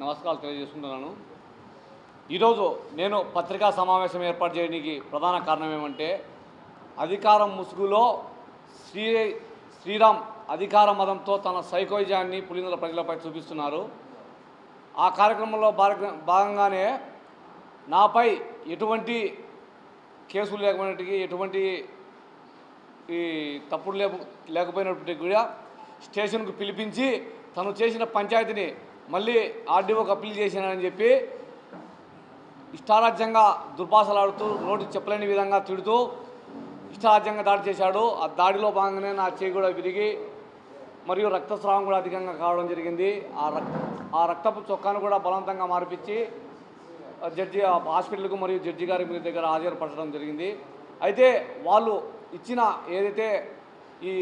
నమస్కారాలు తెలియజేసుకుంటున్నాను. ఈరోజు నేను పత్రికా సమావేశం ఏర్పాటు చేయడానికి ప్రధాన కారణం ఏమంటే, అధికారం ముసుగులో శ్రీరామ్ అధికార మదంతో తన సైకోయిజాన్ని పులిందల ప్రజలపై చూపిస్తున్నారు. ఆ కార్యక్రమంలో భాగంగానే నాపై ఎటువంటి కేసులు లేకపోయినట్టుగా, ఎటువంటి ఈ తప్పుడు లేకపోయినప్పటికీ కూడా స్టేషన్కు పిలిపించి తను చేసిన పంచాయతీని మళ్ళీ ఆర్డీఓకి అప్పీల్ చేశానని చెప్పి ఇష్టారాజ్యంగా దుర్భాషలాడుతూ నోటి చెప్పలేని విధంగా తిడుతూ ఇష్టారాజ్యంగా దాడి చేశాడు. ఆ దాడిలో భాగంగానే నా చేయి కూడా విరిగి మరియు రక్తస్రావం కూడా అధికంగా కావడం జరిగింది. ఆ రక్తపు చొక్కాను కూడా బలవంతంగా మార్పించి జడ్జి హాస్పిటల్కు మరియు జడ్జి గారి మీ దగ్గర హాజరుపరచడం జరిగింది. అయితే వాళ్ళు ఇచ్చిన ఏదైతే ఈ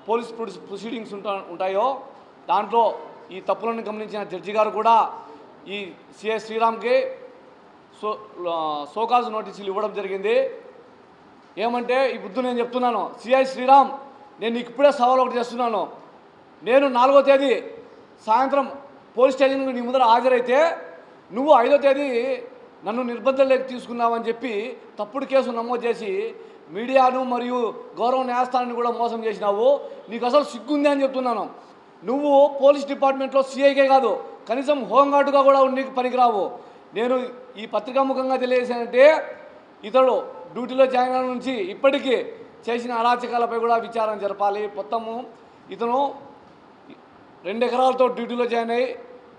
పోలీస్ ప్రొసీడింగ్స్ ఉంటాయో దాంట్లో ఈ తప్పులను గమనించిన జడ్జి గారు కూడా ఈ సిఐ శ్రీరామ్కి సోకాజ్ నోటీసులు ఇవ్వడం జరిగింది. ఏమంటే ఈ బుద్ధు నేను చెప్తున్నాను, సిఐ శ్రీరామ్, నేను నీకు ఇప్పుడే సవాల్ ఒకటి చేస్తున్నాను. నేను 4వ తేదీ సాయంత్రం పోలీస్ స్టేషన్కి నీ ముందర హాజరైతే నువ్వు 5వ తేదీ నన్ను నిర్బంధంలోకి తీసుకున్నావని చెప్పి తప్పుడు కేసు నమోదు చేసి మీడియాను మరియు గౌరవ న్యాయస్థానాన్ని కూడా మోసం చేసినావు. నీకు అసలు సిగ్గుంది అని చెప్తున్నాను. నువ్వు పోలీస్ డిపార్ట్మెంట్లో సిఐకే కాదు, కనీసం హోంగార్డుగా కూడా నీకు పనికిరావు. నేను ఈ పత్రికాముఖంగా తెలియజేశానంటే, ఇతడు డ్యూటీలో జాయిన్ అయిన నుంచి ఇప్పటికీ చేసిన అరాచకాలపై కూడా విచారణ జరపాలి. మొత్తము ఇతను 2 ఎకరాలతో డ్యూటీలో జాయిన్ అయ్యి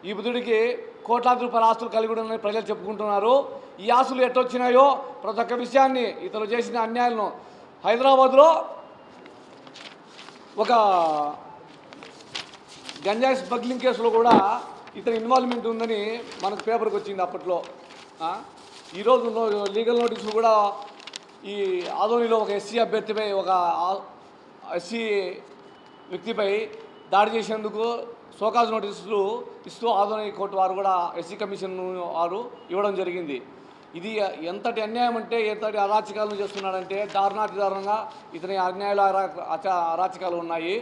ఈ బుద్ధుడికి కోట్లాది రూపాయల ఆస్తులు కలిగి ఉండని ప్రజలు చెప్పుకుంటున్నారు. ఈ ఆస్తులు ఎట్టొచ్చినాయో ప్రతి ఒక్క విషయాన్ని, ఇతను చేసిన అన్యాయాలను, హైదరాబాద్లో ఒక గంజాయి స్మగ్లింగ్ కేసులో కూడా ఇతని ఇన్వాల్వ్మెంట్ ఉందని మనకు పేపర్కి వచ్చింది అప్పట్లో. ఈరోజు లీగల్ నోటీసులు కూడా ఈ ఆదోనిలో ఒక ఎస్సీ అభ్యర్థిపై, ఒక ఎస్సీ వ్యక్తిపై దాడి చేసేందుకు సోకాజ్ నోటీసులు ఇస్తూ ఆదోని కోర్టు వారు కూడా ఎస్సీ కమిషన్ వారు ఇవ్వడం జరిగింది. ఇది ఎంతటి అన్యాయం అంటే, ఎంతటి అరాచకాలను చేస్తున్నాడంటే, దారుణంగా ఇతని అన్యాయాలు అరాచకాలు ఉన్నాయి.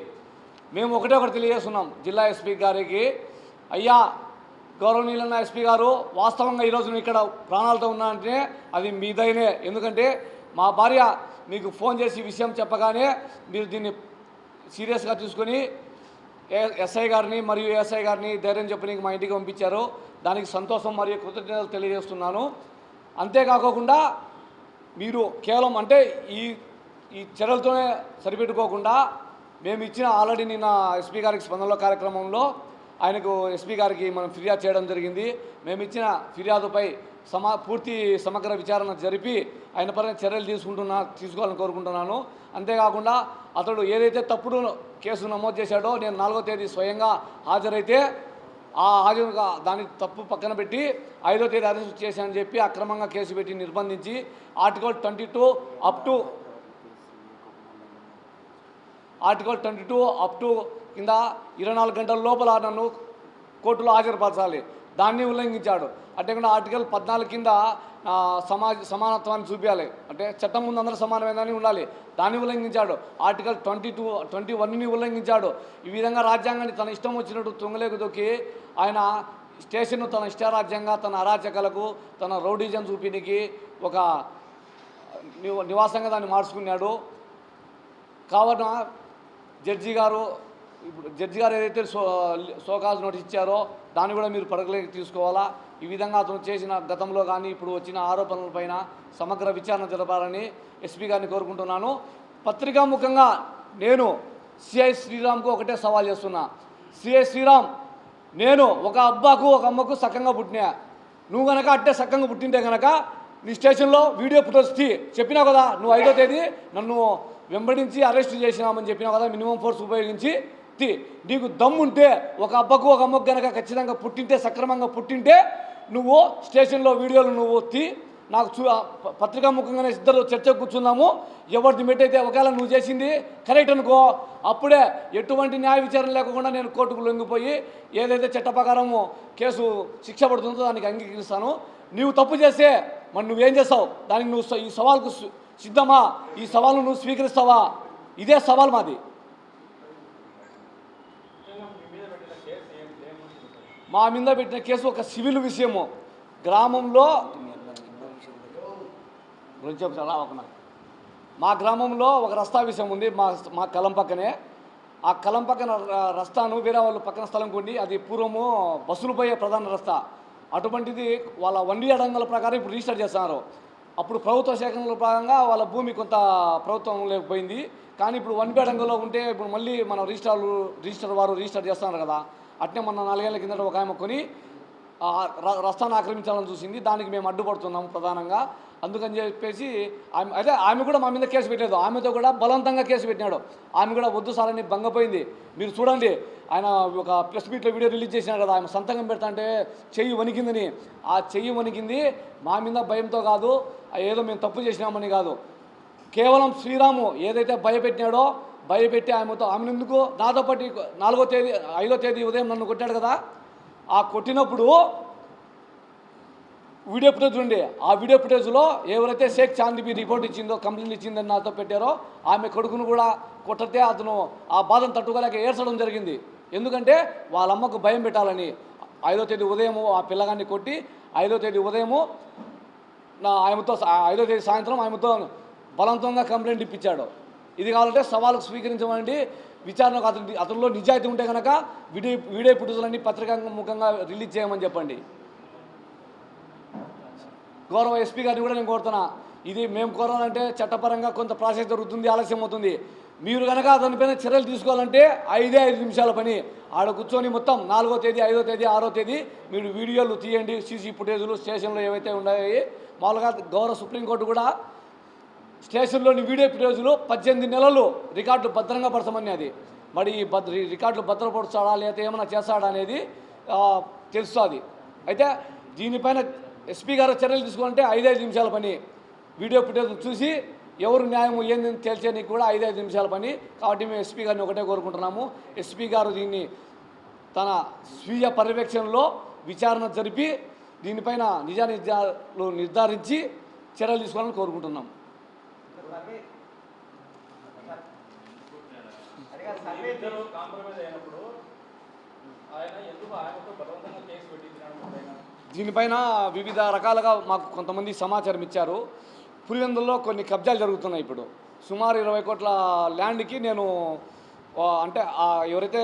మేము ఒకటి తెలియజేస్తున్నాం జిల్లా ఎస్పీ గారికి, అయ్యా గౌరవనీయులన్న ఎస్పీ గారు, వాస్తవంగా ఈరోజు నేను ఇక్కడ ప్రాణాలతో ఉన్నానంటే అది మీ దయనే. ఎందుకంటే మా భార్య మీకు ఫోన్ చేసి విషయం చెప్పగానే మీరు దీన్ని సీరియస్గా తీసుకొని ఎస్ఐ గారిని మరియు ఏఎస్ఐ గారిని ధైర్యం చెప్పి మా ఇంటికి పంపించారు. దానికి సంతోషం మరియు కృతజ్ఞతలు తెలియజేస్తున్నాను. అంతేకాకుండా మీరు కేవలం అంటే ఈ చర్యలతోనే సరిపెట్టుకోకుండా మేము ఇచ్చిన ఆల్రెడీ నిన్న ఎస్పీ గారికి స్పందనలో కార్యక్రమంలో ఆయనకు ఎస్పీ గారికి మనం ఫిర్యాదు చేయడం జరిగింది. మేము ఇచ్చిన ఫిర్యాదుపై పూర్తి సమగ్ర విచారణ జరిపి ఆయన పైన చర్యలు తీసుకోవాలని కోరుకుంటున్నాను. అంతేకాకుండా అతడు ఏదైతే తప్పుడు కేసు నమోదు చేశాడో, నేను 4వ తేదీ స్వయంగా హాజరైతే ఆ హాజరుగా దాన్ని తప్పు పక్కన పెట్టి 5వ తేదీ అరెస్ట్ చేశానని చెప్పి అక్రమంగా కేసు పెట్టి నిర్బంధించి ఆర్టికల్ 22 అప్ టు కింద 24 గంటల లోపల నన్ను కోర్టులో హాజరుపరచాలి, దాన్ని ఉల్లంఘించాడు. అంటే ఆర్టికల్ 14 కింద సమానత్వాన్ని చూపించాలి, అంటే చట్టం ముందు అందరూ సమానమైనదని ఉండాలి, దాన్ని ఉల్లంఘించాడు. ఆర్టికల్ 21ని ఉల్లంఘించాడు. ఈ విధంగా రాజ్యాంగాన్ని తన ఇష్టం వచ్చినట్టు తుంగలేకు దొక్కి ఆయన స్టేషన్ను తన ఇష్టారాజ్యంగా, తన అరాచకాలకు, తన రౌడీజం చూపినికి ఒక నివాసంగా దాన్ని మార్చుకున్నాడు. కావున జడ్జి గారు ఏదైతే సోకాజ్ నోటీస్ ఇచ్చారో దాన్ని కూడా మీరు పరిగణలోకి తీసుకోవాలా. ఈ విధంగా అతను చేసిన గతంలో కానీ ఇప్పుడు వచ్చిన ఆరోపణలపైన సమగ్ర విచారణ జరపాలని ఎస్పీ గారిని కోరుకుంటున్నాను. పత్రికాముఖంగా నేను సిఐ శ్రీరామ్కు ఒకటే సవాల్ చేస్తున్నా. సిఐ శ్రీరామ్, నేను ఒక అబ్బాకు ఒక అమ్మకు సక్కంగా పుట్టినా. నువ్వు కనుక అట్టే సక్కంగా పుట్టింటే కనుక నీ స్టేషన్లో వీడియో ఫుటేజ్ చెప్పినావు కదా, నువ్వు 5వ తేదీ నన్ను వెంబడించి అరెస్ట్ చేసినామని చెప్పినావు కదా, మినిమం ఫోర్స్ ఉపయోగించి నీకు దమ్ముంటే ఒక అబ్బకు ఒక అమ్మకు కనుక ఖచ్చితంగా పుట్టింటే, సక్రమంగా పుట్టింటే నువ్వు స్టేషన్లో వీడియోలు నువ్వు నాకు పత్రికాముఖంగానే ఇద్దరు చర్చకు కూర్చున్నాము. ఎవరిది మెట్టయితే ఒకవేళ నువ్వు చేసింది కరెక్ట్ అనుకో, అప్పుడే ఎటువంటి న్యాయ విచారణ లేకుండా నేను కోర్టుకు లొంగిపోయి ఏదైతే చట్ట ప్రకారము కేసు శిక్ష పడుతుందో దానికి అంగీకరిస్తాను. నువ్వు తప్పు చేస్తే మరి నువ్వేం చేస్తావు? దానికి నువ్వు ఈ సవాల్కు సిద్ధమా? ఈ సవాల్ను నువ్వు స్వీకరిస్తావా? ఇదే సవాల్ మాది. మా మీద పెట్టిన కేసు ఒక సివిల్ విషయము. గ్రామంలో చెప్తారా మా గ్రామంలో ఒక రస్తా విషయం ఉంది. మా కలం పక్కనే. ఆ కలం పక్కన రస్తాను వేరే వాళ్ళు పక్కన స్థలం కొండి, అది పూర్వము బస్సులు పోయే ప్రధాన రస్తా. అటువంటిది వాళ్ళ వన్డీ అడంగల ప్రకారం ఇప్పుడు రిజిస్టర్ చేస్తున్నారు. అప్పుడు ప్రభుత్వ సేకరణల భాగంగా వాళ్ళ భూమి కొంత ప్రభుత్వం లేకపోయింది. కానీ ఇప్పుడు వన్ బేడంగంలో ఉంటే ఇప్పుడు మళ్ళీ మన రిజిస్టర్ వారు రిజిస్టర్ చేస్తున్నారు కదా. అట్నే మొన్న 4 ఏళ్ల కిందట ఒక ఆమె కొని రస్తాను ఆక్రమించాలని చూసింది. దానికి మేము అడ్డుపడుతున్నాము ప్రధానంగా. అందుకని చెప్పేసి ఆమె కూడా మా మీద కేసు పెట్టలేదు. ఆమెతో కూడా బలవంతంగా కేసు పెట్టినాడు. ఆమె కూడా వద్దు సార్ అని భంగపోయింది. మీరు చూడండి, ఆయన ఒక ప్రెస్ మీట్లో వీడియో రిలీజ్ చేసినాడు కదా, ఆమె సంతకం పెడతా అంటే చెయ్యి వణికిందని. ఆ చెయ్యి వణికింది మా మీద భయంతో కాదు, ఏదో మేము తప్పు చేసినామని కాదు. కేవలం శ్రీరాము ఏదైతే భయపెట్టినాడో భయపెట్టి ఆమెను ఎందుకు నాతో పాటు 5వ తేదీ ఉదయం నన్ను కొట్టాడు కదా. ఆ కొట్టినప్పుడు వీడియో ఫుటేజ్ ఉండే. ఆ వీడియో ఫుటేజ్లో ఎవరైతే షేక్ చాందిబీ రిపోర్ట్ ఇచ్చిందో, కంప్లైంట్ ఇచ్చిందని నాతో పెట్టారో, ఆమె కొడుకును కూడా కొట్టితే అతను ఆ బాధను తట్టుకోలేక ఏడ్చడం జరిగింది. ఎందుకంటే వాళ్ళ అమ్మకు భయం పెట్టాలని 5వ తేదీ ఉదయము ఆ పిల్లగాన్ని కొట్టి 5వ తేదీ ఉదయము ఆమెతో 5వ తేదీ సాయంత్రం ఆమెతో బలవంతంగా కంప్లైంట్ ఇప్పించాడు. ఇది కావాలంటే సవాలుకు స్వీకరించమండి. విచారణకు అతనిలో నిజాయితీ ఉంటే కనుక వీడియో ఫుటేజ్లన్నీ పత్రికాముఖంగా రిలీజ్ చేయమని చెప్పండి. గౌరవ ఎస్పీ గారిని కూడా నేను కోరుతున్నా, ఇది మేము కోరాలంటే చట్టపరంగా కొంత ప్రాసెస్ జరుగుతుంది, ఆలస్యం అవుతుంది. మీరు కనుక దానిపైన చర్యలు తీసుకోవాలంటే 5 నిమిషాల పని. ఆడ కూర్చొని మొత్తం 4వ తేదీ 5వ తేదీ 6వ తేదీ మీరు వీడియోలు తీయండి. సీసీ ఫుటేజ్లు స్టేషన్లో ఏవైతే ఉన్నాయో, మామూలుగా గౌరవ సుప్రీంకోర్టు కూడా స్టేషన్లోని వీడియో ఫుటేజ్లు 18 నెలలు రికార్డులు భద్రంగా పడతామని. అది మరి ఈ రికార్డులు భద్రపరుస్తాడా లేకపోతే ఏమైనా చేస్తాడా అనేది తెలుస్తుంది. అయితే దీనిపైన ఎస్పీ గారు చర్యలు తీసుకుంటే 5 నిమిషాల పని. వీడియో ఫుటేజ్ చూసి ఎవరు న్యాయం ఏందని తేల్చేందుకు కూడా 5 నిమిషాల పని. కాబట్టి మేము ఎస్పీ గారిని ఒకటే కోరుకుంటున్నాము, ఎస్పీ గారు దీన్ని తన స్వీయ పర్యవేక్షణలో విచారణ జరిపి దీనిపైన నిజాలు నిర్ధారించి చర్యలు తీసుకోవాలని కోరుకుంటున్నాం. దీనిపైన వివిధ రకాలుగా మాకు కొంతమంది సమాచారం ఇచ్చారు. పులివెందుల్లో కొన్ని కబ్జాలు జరుగుతున్నాయి. ఇప్పుడు సుమారు 20 కోట్ల ల్యాండ్కి నేను అంటే ఎవరైతే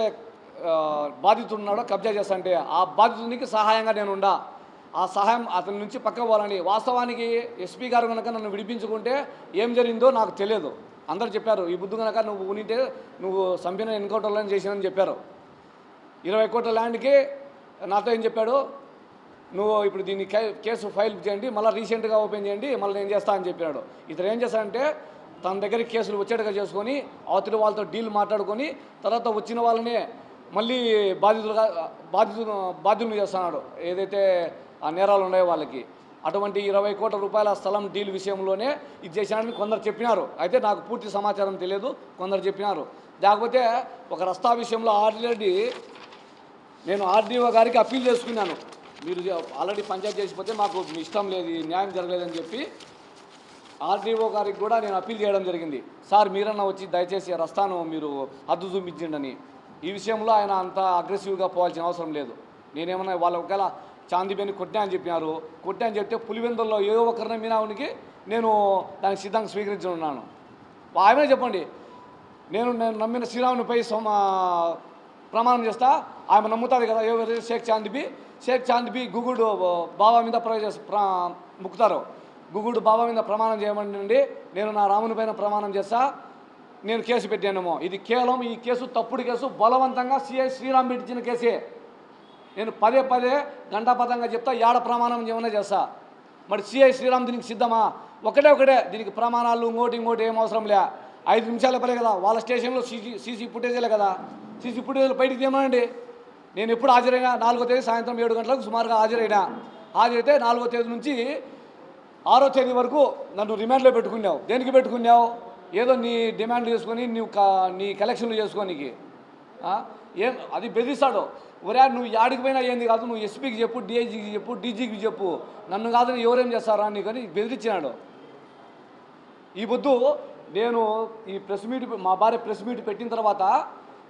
బాధితుడు ఉన్నాడో కబ్జా చేస్తా అంటే ఆ బాధితునికి సహాయంగా నేను ఉండా. ఆ సహాయం అతని నుంచి పక్క పోవాలని. వాస్తవానికి ఎస్పీ గారు కనుక నన్ను విడిపించుకుంటే ఏం జరిగిందో నాకు తెలియదు. అందరూ చెప్పారు, ఈ బుద్ధు కనుక నువ్వు ఉంటే నువ్వు సంపిన ఎన్కౌంటర్లను చేసినని చెప్పారు. 20 కోట్ల ల్యాండ్కి నాతో ఏం చెప్పాడు, నువ్వు ఇప్పుడు దీన్ని కేసు ఫైల్ చేయండి, మళ్ళీ రీసెంట్గా ఓపెన్ చేయండి, మళ్ళీ నేను చేస్తా అని చెప్పాడు. ఇతను ఏం చేస్తాడంటే తన దగ్గరికి కేసులు వచ్చేట్టుగా చేసుకొని అవతలి వాళ్ళతో డీల్ మాట్లాడుకొని తర్వాత వచ్చిన వాళ్ళని మళ్ళీ బాధ్యులను చేస్తున్నాడు. ఏదైతే ఆ నేరాలు ఉన్నాయో వాళ్ళకి. అటువంటి 20 కోట్ల రూపాయల స్థలం డీల్ విషయంలోనే ఇది చేశాడని కొందరు చెప్పినారు. అయితే నాకు పూర్తి సమాచారం తెలియదు, కొందరు చెప్పినారు. లేకపోతే ఒక రస్తా విషయంలో ఆల్రెడీ నేను ఆర్డీఓ గారికి అప్పీల్ చేసుకున్నాను. మీరు ఆల్రెడీ పంచాయతీ చేసిపోతే మాకు ఇష్టం లేదు, న్యాయం జరగలేదని చెప్పి ఆర్డీఓ గారికి కూడా నేను అప్పీల్ చేయడం జరిగింది. సార్ మీరన్నా వచ్చి దయచేసి రస్తాను మీరు హద్దు చూపించండి. ఈ విషయంలో ఆయన అంత అగ్రెసివ్గా పోవాల్సిన అవసరం లేదు. నేనేమన్నా వాళ్ళ ఒకవేళ చాందిబేని కొట్టినా అని చెప్పినారు, కొట్టినా అని చెప్తే పులివెందుల్లో ఏ ఒక్కరిని మీనావునికి నేను దానికి సిద్ధంగా స్వీకరించున్నాను. ఆమె చెప్పండి, నేను నమ్మిన శ్రీరామునిపై ప్రమాణం చేస్తా, ఆమె నమ్ముతుంది కదా. ఎవరు షేక్ చాందిబీ గుగుడు బాబా మీద ముక్కుతారు. గుగుడు బాబా మీద ప్రమాణం చేయమండి, నేను నా రాముని పైన ప్రమాణం చేస్తా, నేను కేసు పెట్టానేమో. ఇది కేవలం ఈ కేసు తప్పుడు కేసు, బలవంతంగా సిఐ శ్రీరామ్ పెట్టించిన కేసే. నేను పదే గంటాపదంగా చెప్తా, ఏడ ప్రమాణం ఏమైనా చేస్తా. మరి సిఐ శ్రీరామ్ దీనికి సిద్ధమా? ఒకటే దీనికి ప్రమాణాలు ఇంకోటి ఏం అవసరం లే. 5 నిమిషాలే పలే కదా, వాళ్ళ స్టేషన్లో సీసీ ఫుటేజీలే కదా. సీసీ ఫుటేజీలు బయటికి తీయమండి. నేను ఎప్పుడు హాజరైనా 4వ తేదీ సాయంత్రం 7 గంటలకు సుమారుగా హాజరైతే 4వ తేదీ నుంచి 6వ తేదీ వరకు నన్ను రిమాండ్లో పెట్టుకున్నావు. దేనికి పెట్టుకున్నావు? ఏదో నీ డిమాండ్లు చేసుకొని నీ కలెక్షన్లు చేసుకోనికి ఏం అది బెదిరిస్తాడు. ఒరే నువ్వు యాడికి పోయినా ఏంది కాదు, నువ్వు ఎస్పీకి చెప్పు, డిఐజీకి చెప్పు, డీజీకి చెప్పు, నన్ను కాదని ఎవరేం చేస్తారా నీకని బెదిరించినాడు. ఈ పొద్దు నేను ఈ ప్రెస్ మీట్ మా భార్య ప్రెస్ మీట్ పెట్టిన తర్వాత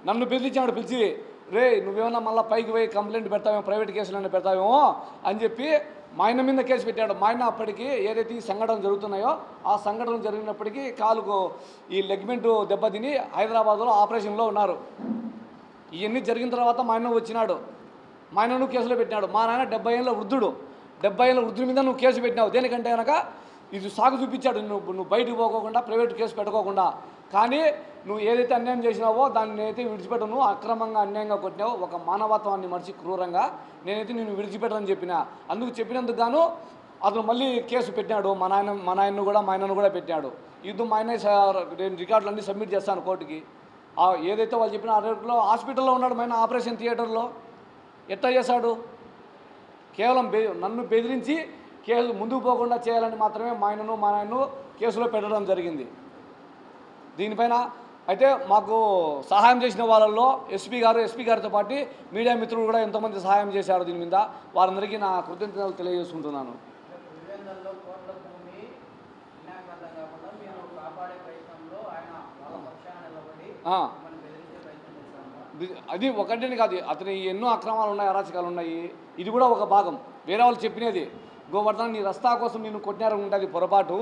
నన్ను బెదిరించాడు పిలిచి, రే నువ్వేమన్నా మళ్ళీ పైకి పోయి కంప్లైంట్ పెడతావేమో, ప్రైవేట్ కేసులన్నీ పెడతావేమో అని చెప్పి మా ఆయన మీద కేసు పెట్టాడు. మా ఆయన అప్పటికి ఏదైతే ఈ సంఘటనలు జరుగుతున్నాయో ఆ సంఘటనలు జరిగినప్పటికీ కాలుకు ఈ లెగ్మెంట్ దెబ్బతిని హైదరాబాద్లో ఆపరేషన్లో ఉన్నారు. ఇవన్నీ జరిగిన తర్వాత మా ఆయన వచ్చినాడు. మా ఆయన నువ్వు కేసులో పెట్టినాడు. మా నాయన 70 ఏళ్ళ వృద్ధుడు. 70 ఏళ్ళ వృద్ధుడి మీద నువ్వు కేసు పెట్టినావు. దేనికంటే కనుక ఇది సాగు చూపించాడు. నువ్వు బయటకు పోకోకుండా, ప్రైవేట్ కేసు పెట్టుకోకుండా. కానీ నువ్వు ఏదైతే అన్యాయం చేసినావో దాన్ని నేనైతే విడిచిపెట్టను. అక్రమంగా అన్యాయంగా కొట్టినావు, ఒక మానవత్వాన్ని మరిచి క్రూరంగా నేనైతే నేను విడిచిపెట్టనని చెప్పిన. అందుకు చెప్పినందుకు గాను అతను మళ్ళీ కేసు పెట్టినాడు. మా ఆయనను కూడా పెట్టాడు. ఇది మా ఆయన నేను రికార్డులన్నీ సబ్మిట్ చేస్తాను కోర్టుకి. ఏదైతే వాళ్ళు చెప్పిన ఆ రేట్లో హాస్పిటల్లో ఉన్నాడు మా ఆయన, ఆపరేషన్ థియేటర్లో. ఎట్లా చేశాడు? కేవలం నన్ను బెదిరించి కేసు ముందుకు పోకుండా చేయాలని మాత్రమే మా నాయనను కేసులో పెట్టడం జరిగింది. దీనిపైన అయితే మాకు సహాయం చేసిన వాళ్ళల్లో ఎస్పీ గారితో పాటు మీడియా మిత్రులు కూడా ఎంతోమంది సహాయం చేశారు. దీని మీద వారందరికీ నా కృతజ్ఞతలు తెలియజేసుకుంటున్నాను. అది ఒకటేని కాదు, అతని ఎన్నో అక్రమాలు ఉన్నాయి, అరాచకాలు ఉన్నాయి. ఇది కూడా ఒక భాగం. వేరే వాళ్ళు చెప్పినది, గోవర్ధన్ నీ రస్తా కోసం నేను కొట్టినారు ఉంటుంది పొరపాటు,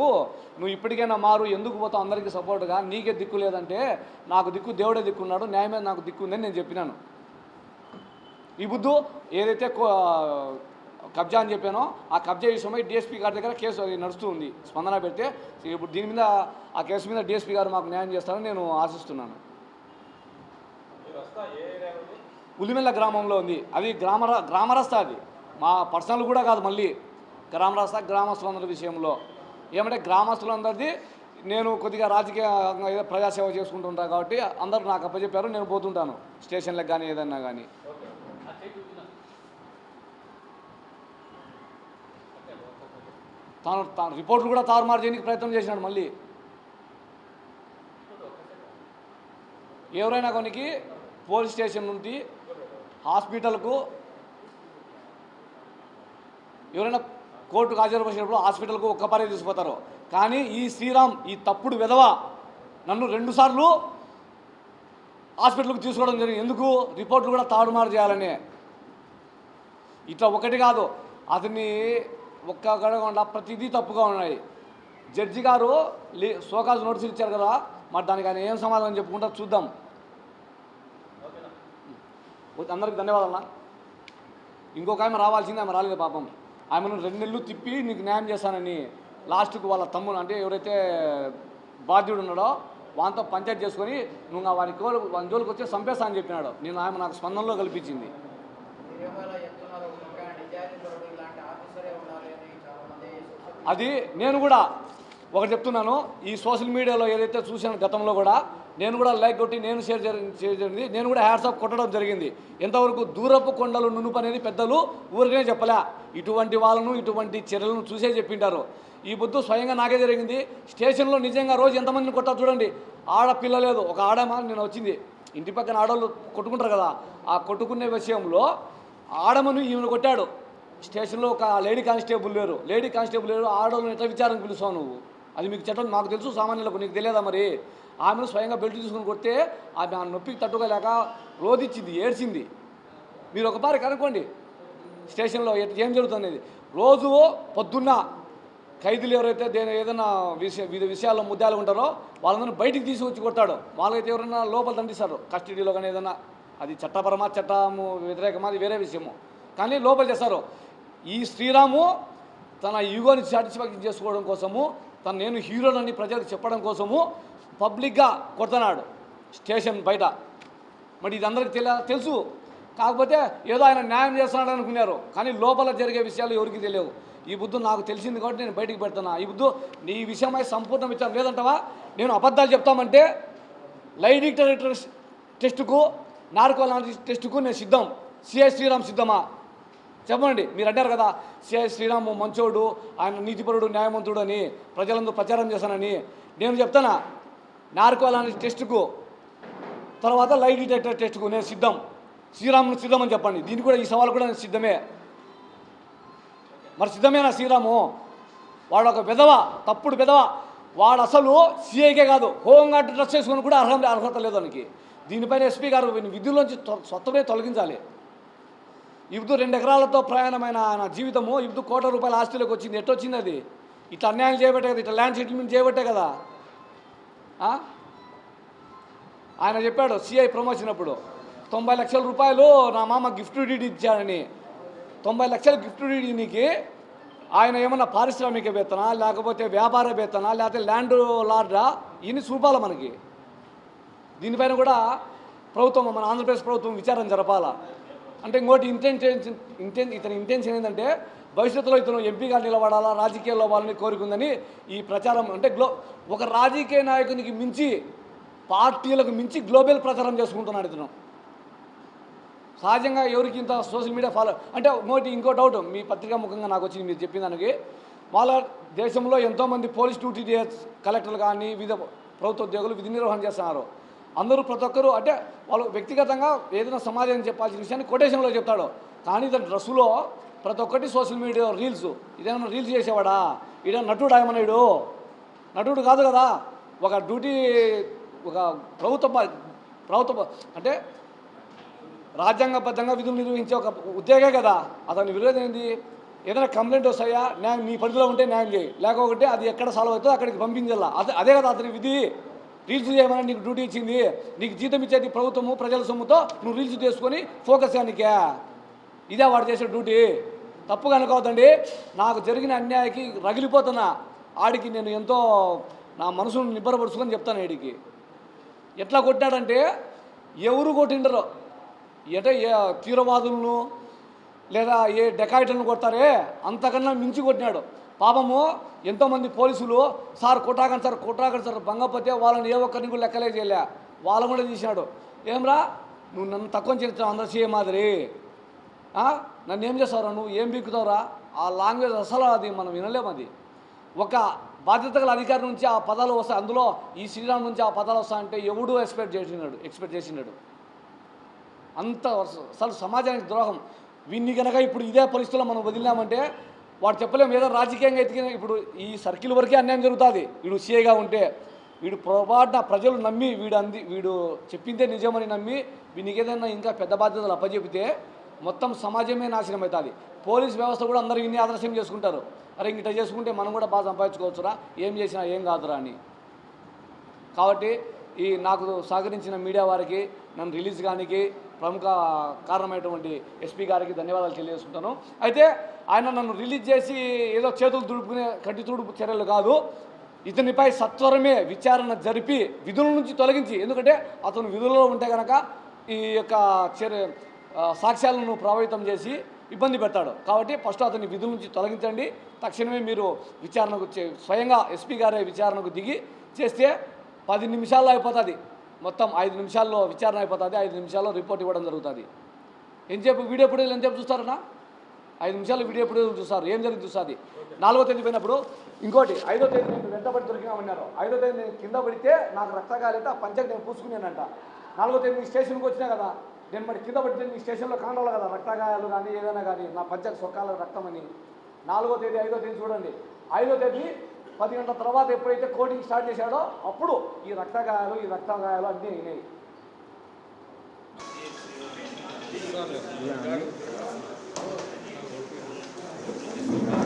నువ్వు ఇప్పటికైనా మారు, ఎందుకు పోతావు అందరికీ సపోర్టుగా, నీకే దిక్కు లేదంటే నాకు దిక్కు దేవుడే దిక్కున్నాడు, న్యాయమే నాకు దిక్కు ఉందని నేను చెప్పినాను. ఈ బుద్ధు ఏదైతే కబ్జా అని చెప్పానో ఆ కబ్జా విషయమై డిఎస్పీ గారి దగ్గర కేసు నడుస్తూ ఉంది, స్పందన పెడితే. ఇప్పుడు దీని మీద ఆ కేసు మీద డిఎస్పీ గారు మాకు న్యాయం చేస్తారని నేను ఆశిస్తున్నాను. ఉలిమెల్ల గ్రామంలో ఉంది. అది గ్రామరస్తా, అది మా పర్సనల్ కూడా కాదు, మళ్ళీ గ్రామరస్తా గ్రామస్తులందరి విషయంలో. ఏమంటే గ్రామస్తులందరిది నేను కొద్దిగా రాజకీయ ప్రజాసేవ చేసుకుంటుంటాను కాబట్టి అందరూ నాకు అప్పచెప్పారు, నేను పోతుంటాను స్టేషన్లకు కానీ ఏదన్నా కానీ. తాను రిపోర్ట్లు కూడా తారుమారు చేయడానికి ప్రయత్నం చేసినాడు. మళ్ళీ ఎవరైనా కొనికి పోలీస్ స్టేషన్ నుండి హాస్పిటల్కు, ఎవరైనా కోర్టుకు హాజరుపరిచినప్పుడు హాస్పిటల్కు ఒక్కపారే తీసుకుపోతారు. కానీ ఈ శ్రీరామ్, ఈ తప్పుడు విధవ నన్ను 2 సార్లు హాస్పిటల్కి తీసుకోవడం జరిగింది. ఎందుకు? రిపోర్ట్లు కూడా తారుమారు చేయాలని. ఇట్లా ఒకటి కాదు, అతన్ని ఒక్క గడకుండా ప్రతిదీ తప్పుగా ఉన్నాయి. జడ్జి గారు షోకాజ్ నోటీసులు ఇచ్చారు కదా, మరి దానికి ఆయన ఏం సమాధానం చెప్పుకుంటా చూద్దాం. అందరికి ధన్యవాదాలు. ఇంకొక ఆమె రావాల్సింది, ఆమె రాలేదు పాపం. ఆమెను 2 నెలలు తిప్పి నీకు న్యాయం చేస్తానని లాస్ట్కు వాళ్ళ తమ్ముడు, అంటే ఎవరైతే బాధ్యుడు ఉన్నాడో వాంతో పంచాయతీ చేసుకొని నువ్వు వాని జోలికి వచ్చి చంపేస్తా అని చెప్పినాడు. నేను ఆమె నాకు స్పందనలో కల్పించింది. అది నేను కూడా ఒకటి చెప్తున్నాను, ఈ సోషల్ మీడియాలో ఏదైతే చూసాను గతంలో కూడా నేను కూడా లైక్ కొట్టి నేను షేర్ జరిగింది, నేను కూడా హ్యాట్సాప్ కొట్టడం జరిగింది. ఎంతవరకు దూరపు కొండలు నునుపు అనేది పెద్దలు ఊరికనే చెప్పలే, ఇటువంటి వాళ్ళను ఇటువంటి చర్యలను చూసే చెప్పింటారు. ఈ బుద్ధు స్వయంగా నాకే జరిగింది. స్టేషన్లో నిజంగా రోజు ఎంతమందిని కొట్టా చూడండి. ఆడపిల్ల లేదు, ఒక ఆడమా నేను వచ్చింది, ఇంటి పక్కన ఆడవాళ్ళు కొట్టుకుంటారు కదా, ఆ కొట్టుకునే విషయంలో ఆడమను ఈమెను కొట్టాడు. స్టేషన్లో ఒక లేడీ కానిస్టేబుల్ లేరు, ఆడవాళ్ళని ఎట్లా విచారణకు పిలుస్తావు నువ్వు? అది మీకు చట్టం మాకు తెలుసు, సామాన్యులకు నీకు తెలియదా? మరి ఆమెను స్వయంగా బెల్ట్ తీసుకుని కొడితే ఆమె ఆ నొప్పికి తట్టుకోలేక రోధించింది, ఏడ్చింది. మీరు ఒకసారి కనుక్కోండి స్టేషన్లో ఏం జరుగుతుంది. రోజు పొద్దున్న ఖైదీలు ఎవరైతే ఏదైనా వివిధ విషయాల్లో ముద్దాలు ఉంటారో వాళ్ళందరినీ బయటికి తీసుకొచ్చి కొట్టాడు. వాళ్ళైతే ఎవరైనా లోపల దండిస్తారు కస్టడీలో కానీ ఏదైనా, అది చట్టపరమా చట్టము వ్యతిరేకమా అది వేరే విషయము, కానీ లోపల చేస్తారు. ఈ శ్రీరాము తన ఈగోని సాటిస్ఫాక్షన్ చేసుకోవడం కోసము, నేను హీరోనని ప్రజలకు చెప్పడం కోసము పబ్లిక్గా కొడుతున్నాడు స్టేషన్ బయట. మరి ఇది అందరికీ తెలుసు, కాకపోతే ఏదో ఆయన న్యాయం చేస్తున్నాడు అనుకున్నారు, కానీ లోపల జరిగే విషయాలు ఎవరికి తెలియవు. ఈ బుద్ధు నాకు తెలిసింది కాబట్టి నేను బయటికి పెడుతున్నా. ఈ బుద్ధు నీ విషయమై సంపూర్ణ విచారం లేదంటావా? నేను అబద్ధాలు చెప్తామంటే లై డిటెక్టర్ టెస్టుకు, నార్కో టెస్టుకు నేను సిద్ధం. సిఐ శ్రీరామ్ సిద్ధమా? చెప్పండి. మీరు అంటారు కదా సిఐ శ్రీరామ్ మంచోడు, ఆయన నీతిపరుడు, న్యాయవంతుడు అని ప్రజలందరూ ప్రచారం చేశానని. నేను చెప్తానా, నార్కో టెస్టుకు తర్వాత లై డిటెక్టర్ టెస్టుకు నేను సిద్ధం. శ్రీరామ్ను సిద్ధమని చెప్పండి. దీనికి కూడా ఈ సవాల్ కూడా నేను సిద్ధమే. మరి సిద్ధమేనా శ్రీరాము? వాడు ఒక విధవ, తప్పుడు విధవ. వాడు అసలు సిఐకే కాదు, హోంగార్డ్ డ్రెస్ చేసుకుని కూడా అర్హత లేదు వానికి. దీనిపైన ఎస్పీ గారు విధుల్లోంచి స్వత్తమే తొలగించాలి. ఇప్పుడు 2 ఎకరాలతో ప్రయాణమైన ఆయన జీవితము ఇప్పుడు ₹1 కోట్ల ఆస్తిలోకి వచ్చింది. ఎట్టొచ్చింది అది? ఇట్లా అన్యాయం చేయబట్టే కదా, ఇట్లా ల్యాండ్ సెటిల్మెంట్ చేయబట్టే కదా. ఆయన చెప్పాడు సిఐ ప్రమోషన్ అప్పుడు 90 లక్షల రూపాయలు నా మామ గిఫ్ట్ డీడ్ ఇచ్చాడని. 90 లక్షల గిఫ్ట్ డీడ్కి ఆయన ఏమన్నా పారిశ్రామికవేత్తనా, లేకపోతే వ్యాపారవేత్తనా, లేకపోతే ల్యాండ్ లార్డా, ఇన్ని చూపాలి మనకి. దీనిపైన కూడా ప్రభుత్వం, మన ఆంధ్రప్రదేశ్ ప్రభుత్వం విచారణ జరపాలా. అంటే ఇంకోటి ఇతని ఇంటెన్షన్ ఏంటంటే భవిష్యత్తులో ఇతను ఎంపీగా నిలబడాలా, రాజకీయాల్లో వాళ్ళని కోరుకుందని ఈ ప్రచారం. అంటే ఒక రాజకీయ నాయకునికి మించి, పార్టీలకు మించి గ్లోబల్ ప్రచారం చేసుకుంటున్నాడు ఇతను. సహజంగా ఎవరికి ఇంత సోషల్ మీడియా ఫాలో అంటే ఇంకో డౌట్ మీ పత్రికా ముఖంగా నాకు వచ్చింది మీరు చెప్పిన దానికి. వాళ్ళ దేశంలో ఎంతోమంది పోలీస్ డ్యూటీ కలెక్టర్లు కానీ వివిధ ప్రభుత్వ ఉద్యోగులు విధి నిర్వహణ చేస్తున్నారు. అందరూ ప్రతి ఒక్కరు అంటే వాళ్ళు వ్యక్తిగతంగా ఏదైనా సమాజం చెప్పాల్సిన విషయాన్ని కొటేషన్లో చెప్తాడు. కానీ ఇతని డ్రెస్సులో ప్రతి ఒక్కటి సోషల్ మీడియా రీల్స్. ఇదేమన్నా రీల్స్ చేసేవాడా? ఇదే నటుడు ఏమన్నాడు? నటుడు కాదు కదా. ఒక డ్యూటీ, ఒక ప్రభుత్వ అంటే రాజ్యాంగబద్ధంగా విధులు నిర్వహించే ఒక ఉద్యోగే కదా. అతని విరోధం ఏంది? ఏదైనా కంప్లైంట్ వస్తాయా, న్యాయం నీ పరిధిలో ఉంటే న్యాయం చేయి, లేకపోతే అది ఎక్కడ సాల్వ్ అవుతుందో అక్కడికి పంపించాలా. అదే కదా అతని విధి. రీల్స్ చేయమని నీకు డ్యూటీ ఇచ్చింది, నీకు జీతం ఇచ్చేది ప్రభుత్వము, ప్రజల సొమ్ముతో నువ్వు రీల్స్ చేసుకొని ఫోకస్ కానికే. ఇదే వాడు చేసే డ్యూటీ. తప్పుగా అనుకోవద్దండి. నాకు జరిగిన అన్యాయకి రగిలిపోతున్నా. ఆడికి నేను ఎంతో నా మనసును నిబ్బరపరుచుకొని చెప్తాను. ఆడికి ఎట్లా కొట్టాడంటే ఎవరు కొట్టిండరు. ఏ తీవ్రవాదులను లేదా ఏ డెకాయిట్లను కొడతారే అంతకన్నా మించి కొట్టినాడు. పాపము ఎంతోమంది పోలీసులు సార్ కొట్టాకండి సార్ బంగపోతే వాళ్ళని ఏ ఒక్కరిని కూడా లెక్కలే చేయలే. వాళ్ళని కూడా తీసినాడు. ఏమ్రా నువ్వు నన్ను తక్కువ చేస్తావు అందరు సీఏ మాదిరి, నన్ను ఏం చేస్తావురా, నువ్వు ఏం బీక్కుతావురా? ఆ లాంగ్వేజ్ అసలు అది మనం వినలేము. అది ఒక బాధ్యత గల అధికారి నుంచి ఆ పదాలు వస్తాయి. అందులో ఈ శ్రీరామ్ నుంచి ఆ పదాలు వస్తాయంటే ఎవడూ ఎక్స్పెక్ట్ చేసినాడు. అంత అసలు సమాజానికి ద్రోహం. వీన్ని కనుక ఇప్పుడు ఇదే పరిస్థితుల్లో మనం వదిలినామంటే వాడు చెప్పలేము. ఏదో రాజకీయంగా ఎతికిన ఇప్పుడు ఈ సర్కిల్ వరకే అన్యాయం జరుగుతుంది. వీడు సీఐగా ఉంటే వీడు పొరపాటున ప్రజలు నమ్మి వీడు చెప్పిందే నిజమని నమ్మి వీనికి ఏదైనా ఇంకా పెద్ద బాధ్యతలు అప్పచెపితే మొత్తం సమాజమే నాశనం అవుతుంది. పోలీస్ వ్యవస్థ కూడా అందరూ ఇన్ని ఆదర్శం చేసుకుంటారు. అరే ఇంగిట చేసుకుంటే మనం కూడా బాగా సంపాదించుకోవచ్చురా, ఏం చేసినా ఏం కాదురా అని. కాబట్టి నాకు సహకరించిన మీడియా వారికి, నన్ను రిలీజ్ కానికి ప్రముఖ కారణమైనటువంటి ఎస్పీ గారికి ధన్యవాదాలు తెలియజేసుకుంటాను. అయితే ఆయన నన్ను రిలీజ్ చేసి ఏదో చేతులు తుడుపుకునే కట్టి తుడుపు చర్యలు కాదు, ఇతనిపై సత్వరమే విచారణ జరిపి విధుల నుంచి తొలగించి, ఎందుకంటే అతను విధులలో ఉంటే కనుక ఈ యొక్క సాక్ష్యాలను ప్రభావితం చేసి ఇబ్బంది పెడతాడు. కాబట్టి ఫస్ట్ అతని విధుల నుంచి తొలగించండి. తక్షణమే మీరు విచారణకు స్వయంగా ఎస్పీ గారే విచారణకు దిగి చేస్తే 10 నిమిషాల్లో అయిపోతుంది. మొత్తం 5 నిమిషాల్లో విచారణ అయిపోతుంది. 5 నిమిషాల్లో రిపోర్ట్ ఇవ్వడం జరుగుతుంది. ఎంతసేపు వీడియో ఫుటేజ్ ఎంతసేపు చూస్తారన్నా? 5 నిమిషాలు వీడియో ఫుటేజ్ చూస్తారు. ఏం జరిగింది చూస్తుంది. 4వ తేదీ పోయినప్పుడు ఇంకోటి 5వ తేదీ నేను వెంటబడి దొరికినామన్నారు. 5వ తేదీ నేను కింద పడితే నాకు రక్తగాలితే ఆ పంచకు నేను పూసుకున్నానంట. 4వ తేదీ మీ స్టేషన్కి వచ్చినా కదా, నేను మరి కింద పడితే మీ స్టేషన్లో కాండాలి కదా రక్తగాయాలు కానీ ఏదైనా కానీ నా పంచకు సొక్కాల రక్తం అని. 4వ తేదీ 5వ తేదీ చూడండి. 5వ తేదీ 10 గంటల తర్వాత ఎప్పుడైతే కోటింగ్ స్టార్ట్ చేశాడో అప్పుడు ఈ రక్తగాయాలు అన్నీ అయినాయి.